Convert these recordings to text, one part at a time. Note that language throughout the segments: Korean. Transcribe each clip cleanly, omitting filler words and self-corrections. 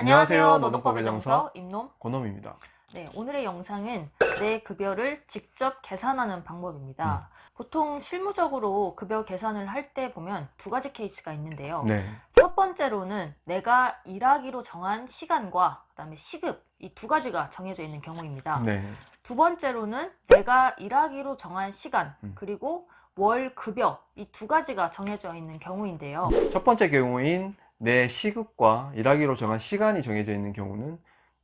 안녕하세요. 노동법의 정서 임놈 고놈입니다. 네, 오늘의 영상은 내 급여를 직접 계산하는 방법입니다. 보통 실무적으로 급여 계산을 할 때 보면 두 가지 케이스가 있는데요. 네. 첫 번째로는 내가 일하기로 정한 시간과 그다음에 시급 이 두 가지가 정해져 있는 경우입니다. 네. 두 번째로는 내가 일하기로 정한 시간 그리고 월 급여 이 두 가지가 정해져 있는 경우인데요. 첫 번째 경우인 내 시급과 일하기로 정한 시간이 정해져 있는 경우는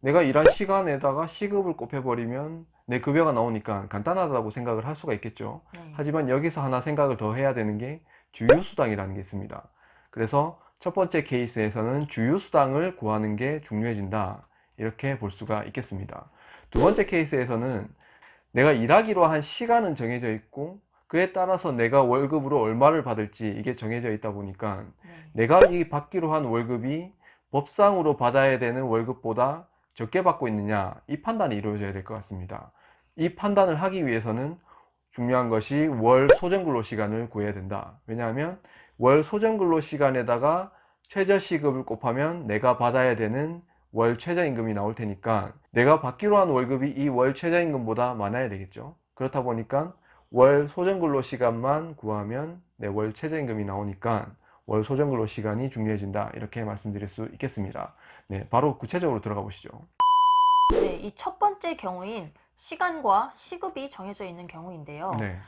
내가 일한 시간에다가 시급을 곱해버리면 내 급여가 나오니까 간단하다고 생각을 할 수가 있겠죠. 네. 하지만 여기서 하나 생각을 더 해야 되는 게 주휴수당이라는 게 있습니다. 그래서 첫 번째 케이스에서는 주휴수당을 구하는 게 중요해진다, 이렇게 볼 수가 있겠습니다. 두 번째 케이스에서는 내가 일하기로 한 시간은 정해져 있고 그에 따라서 내가 월급으로 얼마를 받을지 이게 정해져 있다 보니까 내가 이 받기로 한 월급이 법상으로 받아야 되는 월급보다 적게 받고 있느냐, 이 판단이 이루어져야 될 것 같습니다. 이 판단을 하기 위해서는 중요한 것이 월 소정근로시간을 구해야 된다. 왜냐하면 월 소정근로시간에다가 최저시급을 곱하면 내가 받아야 되는 월 최저임금이 나올 테니까 내가 받기로 한 월급이 이 월 최저임금보다 많아야 되겠죠. 그렇다 보니까 월 소정근로시간만 구하면 내 월 최저임금이 나오니까 월 소정근로시간이 중요해진다, 이렇게 말씀드릴 수 있겠습니다. 네, 바로 구체적으로 들어가 보시죠. 네, 이 첫 번째 경우인 시간과 시급이 정해져 있는 경우인데요. 네.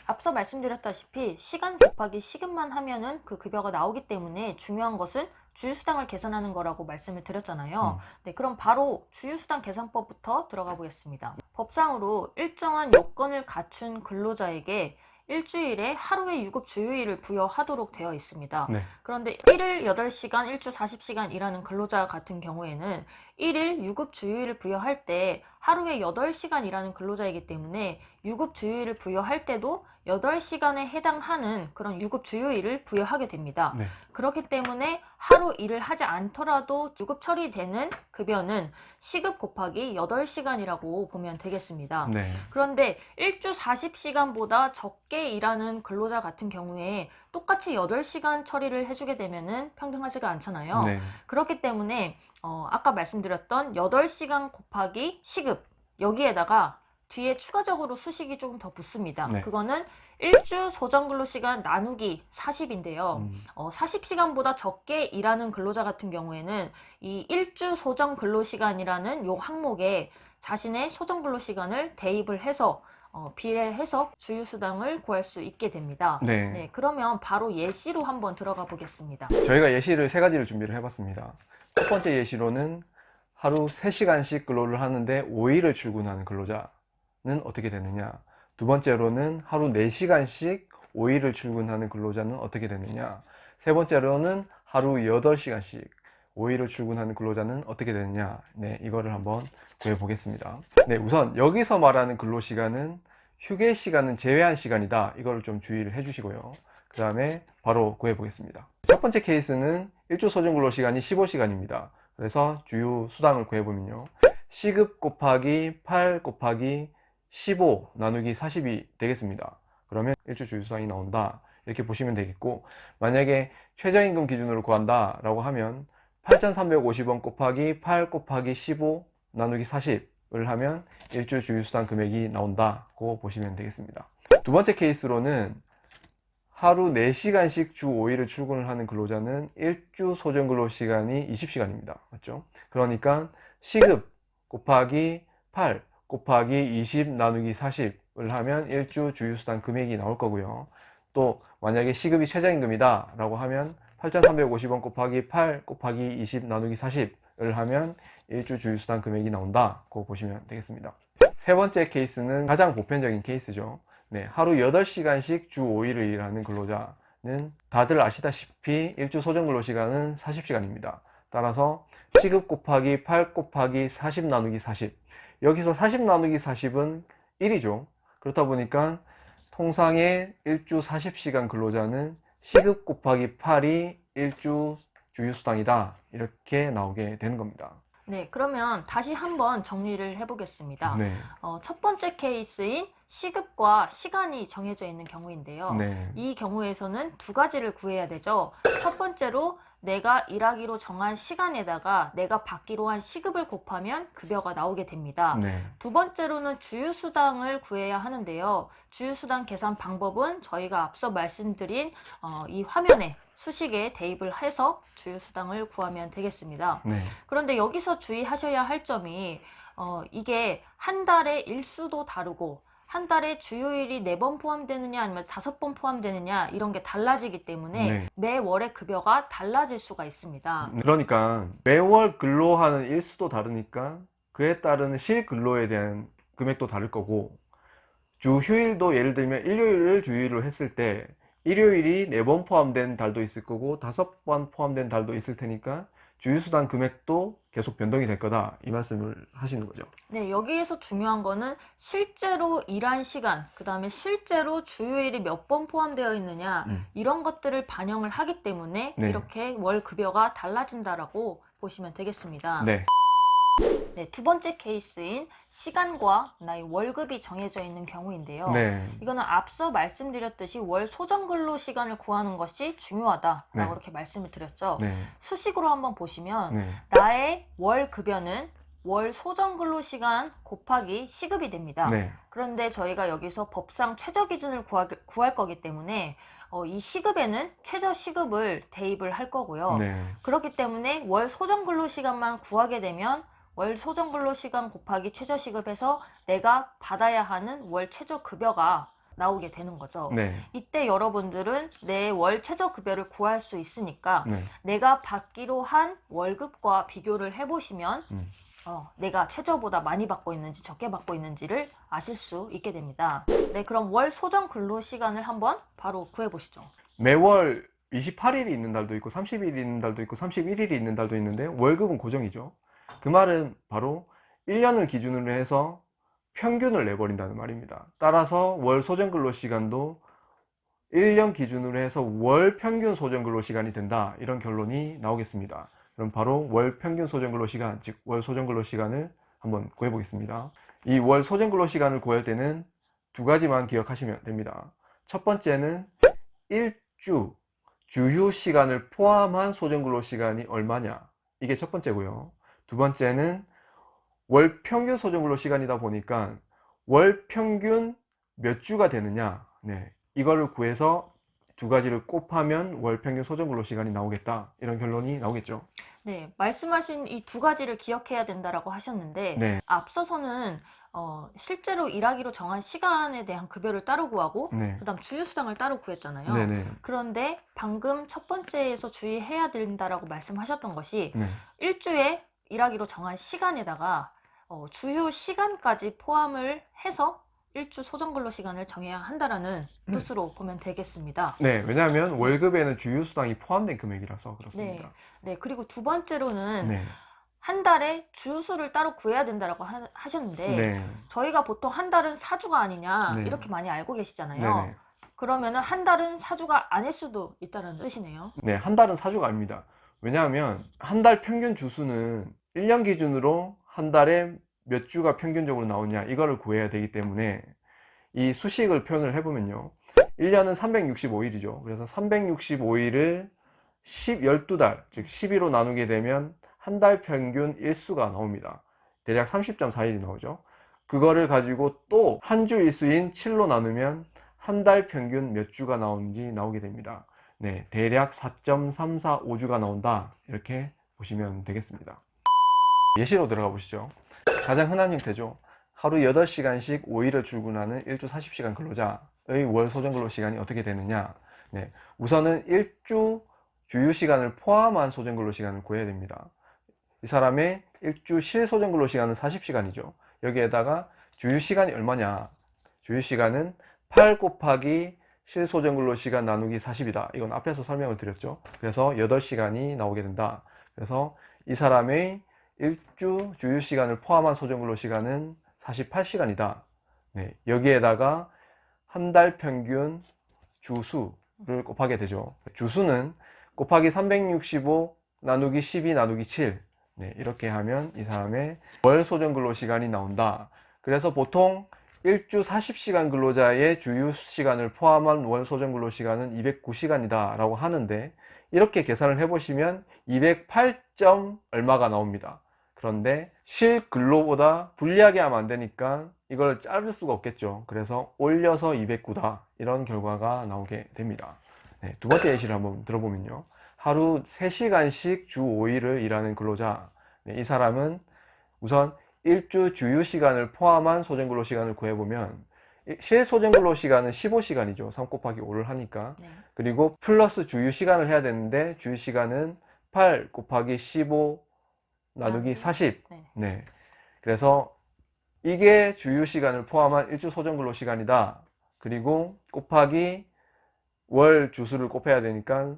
앞서 말씀드렸다시피 시간 곱하기 시급만 하면은 그 급여가 나오기 때문에 중요한 것은 주휴수당을 계산하는 거라고 말씀을 드렸잖아요. 네, 그럼 바로 주휴수당 계산법부터 들어가 보겠습니다. 법상으로 일정한 요건을 갖춘 근로자에게 일주일에 하루의 유급 주휴일을 부여하도록 되어 있습니다. 네. 그런데 1일 8시간, 일주 40시간 일하는 근로자 같은 경우에는 1일 유급 주휴일을 부여할 때 하루에 8시간 일하는 근로자이기 때문에 유급 주휴일을 부여할 때도 8시간에 해당하는 그런 유급 주휴일을 부여하게 됩니다. 네. 그렇기 때문에 하루 일을 하지 않더라도 유급 처리되는 급여는 시급 곱하기 8시간이라고 보면 되겠습니다. 네. 그런데 일주 40시간보다 적게 일하는 근로자 같은 경우에 똑같이 8시간 처리를 해주게 되면은 평등하지가 않잖아요. 네. 그렇기 때문에 아까 말씀드렸던 8시간 곱하기 시급 여기에다가 뒤에 추가적으로 수식이 조금 더 붙습니다. 네. 그거는 일주 소정근로시간 나누기 40인데요. 40시간보다 적게 일하는 근로자 같은 경우에는 이 일주 소정근로시간이라는 요 항목에 자신의 소정근로시간을 대입을 해서 비례해서 주휴수당을 구할 수 있게 됩니다. 네. 네, 그러면 바로 예시로 한번 들어가 보겠습니다. 저희가 예시를 세 가지를 준비를 해봤습니다. 첫 번째 예시로는 하루 3시간씩 근로를 하는데 5일을 출근하는 근로자는 어떻게 되느냐, 두 번째로는 하루 4시간씩 5일을 출근하는 근로자는 어떻게 되느냐, 세 번째로는 하루 8시간씩 5일을 출근하는 근로자는 어떻게 되느냐. 네, 이거를 한번 구해 보겠습니다. 네, 우선 여기서 말하는 근로시간은 휴게 시간은 제외한 시간이다, 이거를 좀 주의를 해 주시고요. 그 다음에 바로 구해 보겠습니다. 첫 번째 케이스는 일주 소정 근로 시간이 15시간입니다. 그래서 주휴 수당을 구해 보면요, 시급 곱하기 8 곱하기 15 나누기 40이 되겠습니다. 그러면 일주 주휴 수당이 나온다, 이렇게 보시면 되겠고, 만약에 최저임금 기준으로 구한다 라고 하면 8,350원 곱하기 8 곱하기 15 나누기 40을 하면 일주 주휴수당 금액이 나온다고 보시면 되겠습니다. 두 번째 케이스로는 하루 4시간씩 주 5일을 출근을 하는 근로자는 일주 소정 근로 시간이 20시간입니다. 맞죠? 그러니까 시급 곱하기 8 곱하기 20 나누기 40을 하면 일주 주휴수당 금액이 나올 거고요. 또 만약에 시급이 최저임금이다 라고 하면 8,350원 곱하기 8 곱하기 20 나누기 40을 하면 일주 주휴수당 금액이 나온다고 보시면 되겠습니다. 세 번째 케이스는 가장 보편적인 케이스죠. 네, 하루 8시간씩 주 5일을 일하는 근로자는 다들 아시다시피 일주 소정 근로 시간은 40시간입니다. 따라서 시급 곱하기 8 곱하기 40 나누기 40, 여기서 40 나누기 40은 1이죠. 그렇다 보니까 통상의 일주 40시간 근로자는 시급 곱하기 8이 일주 주휴수당이다, 이렇게 나오게 되는 겁니다. 네, 그러면 다시 한번 정리를 해보겠습니다. 네. 첫 번째 케이스인 시급과 시간이 정해져 있는 경우인데요. 네. 이 경우에서는 두 가지를 구해야 되죠. 첫 번째로 내가 일하기로 정한 시간에다가 내가 받기로 한 시급을 곱하면 급여가 나오게 됩니다. 네. 두 번째로는 주휴수당을 구해야 하는데요. 주휴수당 계산 방법은 저희가 앞서 말씀드린 이 화면에 수식에 대입을 해서 주휴수당을 구하면 되겠습니다. 네. 그런데 여기서 주의하셔야 할 점이 이게 한 달에 일수도 다르고 한 달에 주요일이 4번 포함되느냐 아니면 5번 포함되느냐 이런 게 달라지기 때문에 네. 매월의 급여가 달라질 수가 있습니다. 그러니까 매월 근로하는 일수도 다르니까 그에 따른 실근로에 대한 금액도 다를 거고, 주 휴일도 예를 들면 일요일을 주휴일로 했을 때 일요일이 4번 포함된 달도 있을 거고 5번 포함된 달도 있을 테니까 주휴수당 금액도 계속 변동이 될 거다, 이 말씀을 하시는 거죠. 네, 여기에서 중요한 거는 실제로 일한 시간, 그 다음에 실제로 주요일이 몇 번 포함되어 있느냐 이런 것들을 반영을 하기 때문에 네. 이렇게 월 급여가 달라진다라고 보시면 되겠습니다. 네. 네, 두 번째 케이스인 시간과 나의 월급이 정해져 있는 경우인데요. 네. 이거는 앞서 말씀드렸듯이 월 소정근로 시간을 구하는 것이 중요하다라고 네. 이렇게 말씀을 드렸죠. 네. 수식으로 한번 보시면 네. 나의 월 급여는 월 소정근로 시간 곱하기 시급이 됩니다. 네. 그런데 저희가 여기서 법상 최저 기준을 구할 거기 때문에 이 시급에는 최저 시급을 대입을 할 거고요. 네. 그렇기 때문에 월 소정근로 시간만 구하게 되면 월 소정근로 시간 곱하기 최저시급에서 내가 받아야 하는 월 최저급여가 나오게 되는 거죠. 네. 이때 여러분들은 내 월 최저급여를 구할 수 있으니까 네. 내가 받기로 한 월급과 비교를 해보시면 내가 최저보다 많이 받고 있는지 적게 받고 있는지를 아실 수 있게 됩니다. 네, 그럼 월 소정근로 시간을 한번 바로 구해보시죠. 매월 28일이 있는 달도 있고 30일이 있는 달도 있고 31일이 있는 달도 있는데 월급은 고정이죠. 그 말은 바로 1년을 기준으로 해서 평균을 내버린다는 말입니다. 따라서 월 소정근로시간도 1년 기준으로 해서 월 평균 소정근로시간이 된다, 이런 결론이 나오겠습니다. 그럼 바로 월 평균 소정근로시간, 즉 월 소정근로시간을 한번 구해보겠습니다. 이 월 소정근로시간을 구할 때는 두 가지만 기억하시면 됩니다. 첫 번째는 일주 주휴 시간을 포함한 소정근로시간이 얼마냐, 이게 첫 번째고요. 두 번째는 월 평균 소정근로 시간이다 보니까 월 평균 몇 주가 되느냐, 네, 이거를 구해서 두 가지를 곱하면 월 평균 소정근로 시간이 나오겠다, 이런 결론이 나오겠죠. 네, 말씀하신 이 두 가지를 기억해야 된다라고 하셨는데 네. 앞서서는 실제로 일하기로 정한 시간에 대한 급여를 따로 구하고 네. 그다음 주휴수당을 따로 구했잖아요. 네네. 그런데 방금 첫 번째에서 주의해야 된다라고 말씀하셨던 것이 네. 일주에 일하기로 정한 시간에다가 주휴 시간까지 포함을 해서 일주 소정근로 시간을 정해야 한다라는 뜻으로 보면 되겠습니다. 네, 왜냐하면 월급에는 주휴수당이 포함된 금액이라서 그렇습니다. 네, 그리고 두 번째로는 네. 한 달에 주수를 따로 구해야 된다라고 하셨는데 네. 저희가 보통 한 달은 4주가 아니냐 네. 이렇게 많이 알고 계시잖아요. 네네. 그러면은 한 달은 4주가 아닐 수도 있다는 뜻이네요. 네, 한 달은 4주가 아닙니다. 왜냐하면 한 달 평균 주수는 1년 기준으로 한 달에 몇 주가 평균적으로 나오냐, 이거를 구해야 되기 때문에 이 수식을 표현을 해보면요, 1년은 365일이죠. 그래서 365일을 12달, 즉 12로 나누게 되면 한 달 평균 일수가 나옵니다. 대략 30.4일이 나오죠. 그거를 가지고 또 한 주 일수인 7로 나누면 한 달 평균 몇 주가 나오는지 나오게 됩니다. 네, 대략 4.345주가 나온다, 이렇게 보시면 되겠습니다. 예시로 들어가 보시죠. 가장 흔한 형태죠. 하루 8시간씩 5일을 출근하는 일주 40시간 근로자의 월 소정근로 시간이 어떻게 되느냐. 네, 우선은 일주 주휴 시간을 포함한 소정근로 시간을 구해야 됩니다. 이 사람의 일주 실소정근로 시간은 40시간이죠. 여기에다가 주휴 시간이 얼마냐. 주휴 시간은 8 곱하기 실소정근로 시간 나누기 40이다. 이건 앞에서 설명을 드렸죠. 그래서 8시간이 나오게 된다. 그래서 이 사람의 일주 주휴 시간을 포함한 소정근로 시간은 48시간이다. 네, 여기에다가 한 달 평균 주수를 곱하게 되죠. 주수는 곱하기 365 나누기 12 나누기 7. 네, 이렇게 하면 이 사람의 월 소정 근로 시간이 나온다. 그래서 보통 일주 40시간 근로자의 주유 시간을 포함한 월 소정 근로 시간은 209시간이다 라고 하는데, 이렇게 계산을 해보시면 208점 얼마가 나옵니다. 그런데 실 근로보다 불리하게 하면 안 되니까 이걸 자를 수가 없겠죠. 그래서 올려서 209다, 이런 결과가 나오게 됩니다. 네, 두 번째 예시를 한번 들어보면요, 하루 3시간씩 주 5일을 일하는 근로자. 네, 이 사람은 우선 일주 주유 시간을 포함한 소정 근로 시간을 구해보면, 실소정 근로 시간은 15시간이죠. 3 곱하기 5를 하니까. 네. 그리고 플러스 주유 시간을 해야 되는데, 주유 시간은 8 곱하기 15 나누기 40. 네. 네. 그래서 이게 주유 시간을 포함한 일주 소정 근로 시간이다. 그리고 곱하기 월 주수를 곱해야 되니까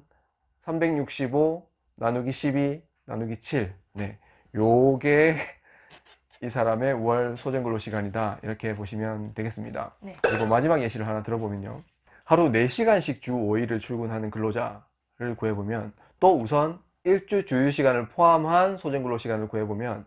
365 나누기 12 나누기 7. 네. 요게 이 사람의 월 소정 근로 시간이다, 이렇게 보시면 되겠습니다. 네. 그리고 마지막 예시를 하나 들어보면요, 하루 4시간씩 주 5일을 출근하는 근로자를 구해보면, 또 우선 일주 주유 시간을 포함한 소정 근로 시간을 구해보면,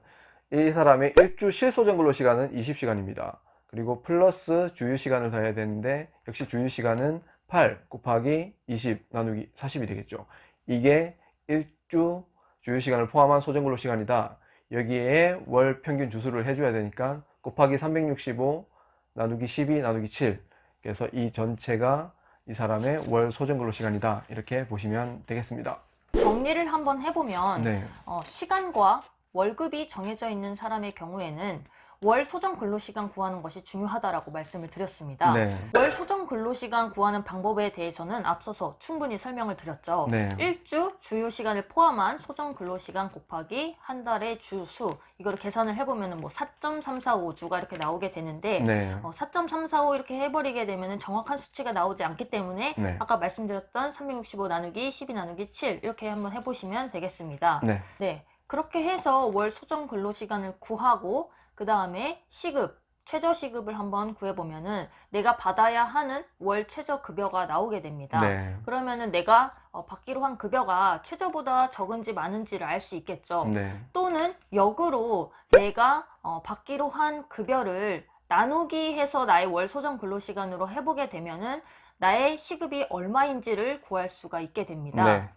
이 사람의 일주 실소정 근로 시간은 20시간입니다. 그리고 플러스 주유 시간을 더해야 되는데, 역시 주유 시간은 8 곱하기 20 나누기 40이 되겠죠. 이게 일주 주유 시간을 포함한 소정 근로 시간이다. 여기에 월 평균 주수를 해줘야 되니까 곱하기 365 나누기 12 나누기 7. 그래서 이 전체가 이 사람의 월 소정 근로 시간이다, 이렇게 보시면 되겠습니다. 정리를 한번 해보면 네. 시간과 월급이 정해져 있는 사람의 경우에는 월 소정 근로시간 구하는 것이 중요하다라고 말씀을 드렸습니다. 네. 월 소정 근로시간 구하는 방법에 대해서는 앞서서 충분히 설명을 드렸죠. 네. 일주 주유 시간을 포함한 소정 근로시간 곱하기 한 달의 주수, 이거를 계산을 해보면 뭐 4.345주가 이렇게 나오게 되는데, 네. 4.345 이렇게 해버리게 되면 정확한 수치가 나오지 않기 때문에 네. 아까 말씀드렸던 365 나누기 12 나누기 7 이렇게 한번 해보시면 되겠습니다. 네. 네, 그렇게 해서 월 소정 근로시간을 구하고 그 다음에 시급, 최저 시급을 한번 구해보면은 내가 받아야 하는 월 최저 급여가 나오게 됩니다. 네. 그러면은 내가 받기로 한 급여가 최저보다 적은지 많은지를 알 수 있겠죠. 네. 또는 역으로 내가 받기로 한 급여를 나누기 해서 나의 월 소정 근로시간으로 해보게 되면은 나의 시급이 얼마인지를 구할 수가 있게 됩니다. 네.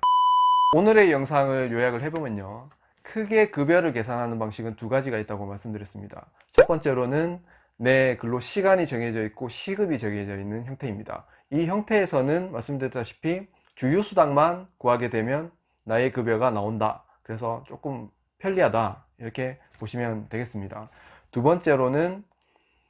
오늘의 영상을 요약을 해보면요, 크게 급여를 계산하는 방식은 두 가지가 있다고 말씀드렸습니다. 첫 번째로는 내 근로 시간이 정해져 있고 시급이 정해져 있는 형태입니다. 이 형태에서는 말씀드렸다시피 주유수당만 구하게 되면 나의 급여가 나온다. 그래서 조금 편리하다, 이렇게 보시면 되겠습니다. 두 번째로는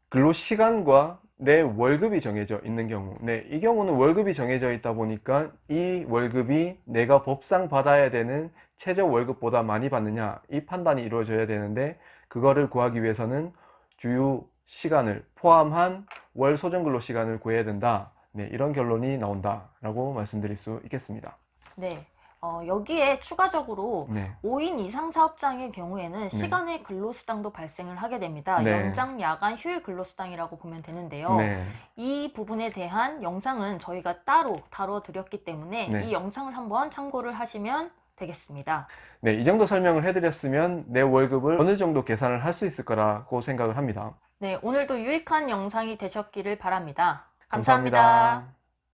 근로 시간과 내 월급이 정해져 있는 경우, 네, 이 경우는 월급이 정해져 있다 보니까 이 월급이 내가 법상 받아야 되는 최저 월급보다 많이 받느냐, 이 판단이 이루어져야 되는데, 그거를 구하기 위해서는 주유 시간을 포함한 월 소정 근로 시간을 구해야 된다. 네, 이런 결론이 나온다 라고 말씀드릴 수 있겠습니다. 네. 여기에 추가적으로 네. 5인 이상 사업장의 경우에는 시간의 근로수당도 발생을 하게 됩니다. 네. 연장, 야간, 휴일 근로수당이라고 보면 되는데요. 네. 이 부분에 대한 영상은 저희가 따로 다뤄드렸기 때문에 네. 이 영상을 한번 참고를 하시면 되겠습니다. 네, 이 정도 설명을 해드렸으면 내 월급을 어느 정도 계산을 할 수 있을 거라고 생각을 합니다. 네, 오늘도 유익한 영상이 되셨기를 바랍니다. 감사합니다. 감사합니다.